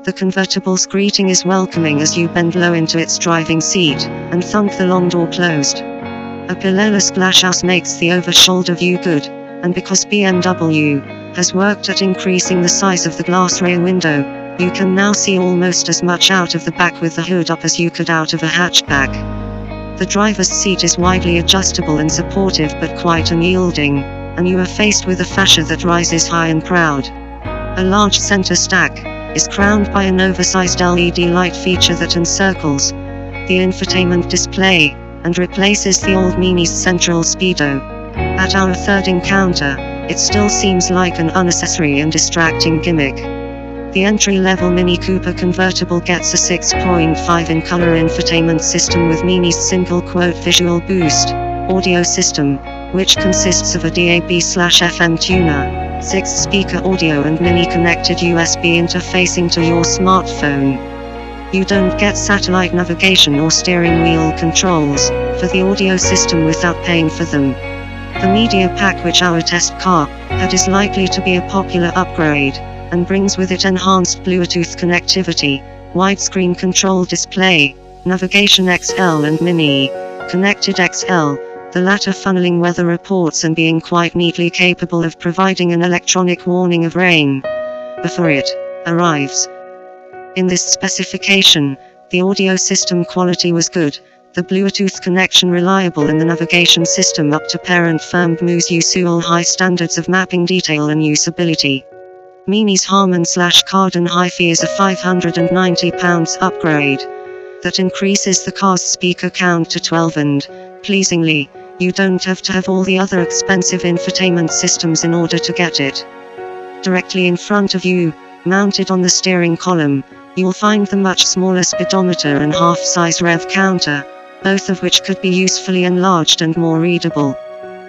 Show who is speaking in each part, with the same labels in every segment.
Speaker 1: The convertible's greeting is welcoming as you bend low into its driving seat, and thunk the long door closed. A pillowless glasshouse makes the over-shoulder view good, and because BMW has worked at increasing the size of the glass rear window, you can now see almost as much out of the back with the hood up as you could out of a hatchback. The driver's seat is widely adjustable and supportive but quite unyielding, and you are faced with a fascia that rises high and proud. A large center stack is crowned by an oversized LED light feature that encircles the infotainment display and replaces the old Mini's central speedo. At our third encounter, it still seems like an unnecessary and distracting gimmick. The entry-level Mini Cooper Convertible gets a 6.5 in color infotainment system with Mini's single-quote visual boost audio system, which consists of a DAB/FM tuner, 6-speaker audio and Mini-connected USB interfacing to your smartphone. You don't get satellite navigation or steering wheel controls for the audio system without paying for them. The media pack, which our test car had, is likely to be a popular upgrade, and brings with it enhanced Bluetooth connectivity, widescreen control display, Navigation XL and Mini Connected XL, the latter funneling weather reports and being quite neatly capable of providing an electronic warning of rain before it arrives. In this specification, the audio system quality was good, the Bluetooth connection reliable and the navigation system up to parent firm BMW's high standards of mapping detail and usability. Mini's Harman Kardon Hi-Fi is a £590 upgrade that increases the car's speaker count to 12 and, pleasingly, you don't have to have all the other expensive infotainment systems in order to get it. Directly in front of you, mounted on the steering column, you'll find the much smaller speedometer and half-size rev counter, both of which could be usefully enlarged and more readable.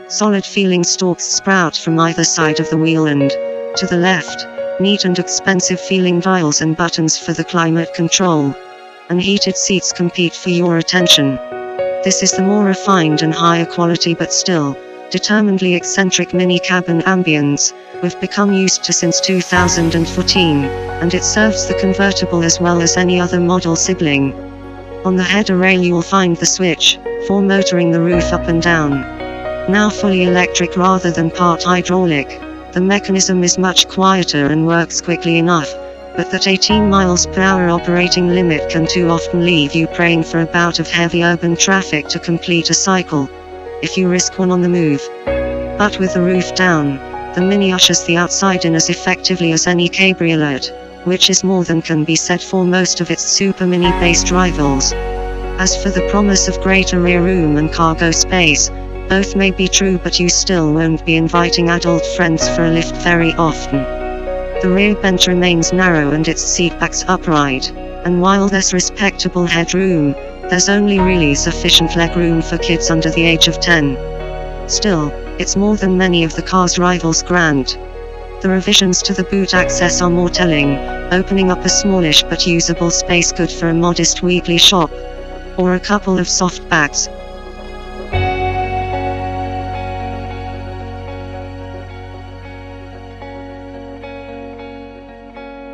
Speaker 1: Solid-feeling stalks sprout from either side of the wheel and, to the left, neat and expensive-feeling dials and buttons for the climate control. And heated seats compete for your attention. This is the more refined and higher quality but still, determinedly eccentric mini cabin ambience we've become used to since 2014, and it serves the convertible as well as any other model sibling. On the header rail you will find the switch for motoring the roof up and down. Now fully electric rather than part hydraulic, the mechanism is much quieter and works quickly enough, but that 18 miles per hour operating limit can too often leave you praying for a bout of heavy urban traffic to complete a cycle, if you risk one on the move. But with the roof down, the Mini ushers the outside in as effectively as any cabriolet, which is more than can be said for most of its super mini-based rivals. As for the promise of greater rear room and cargo space, both may be true, but you still won't be inviting adult friends for a lift very often. The rear bench remains narrow and its seat backs upright, and while there's respectable headroom, there's only really sufficient legroom for kids under the age of 10. Still, it's more than many of the car's rivals grant. The revisions to the boot access are more telling, opening up a smallish but usable space good for a modest weekly shop, or a couple of soft bags.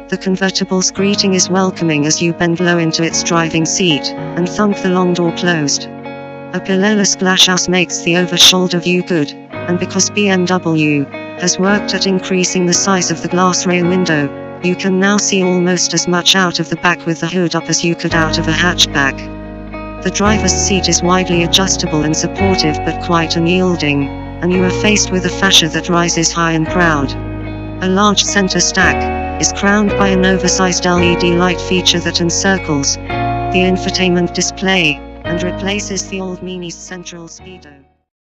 Speaker 1: The convertible's greeting is welcoming as you bend low into its driving seat, and thunk the long door closed. A pillowless glasshouse makes the over-shoulder view good, and because BMW has worked at increasing the size of the glass rear window, you can now see almost as much out of the back with the hood up as you could out of a hatchback. The driver's seat is widely adjustable and supportive but quite unyielding, and you are faced with a fascia that rises high and proud. A large center stack is crowned by an oversized LED light feature that encircles the infotainment display and replaces the old Mini's central speedo.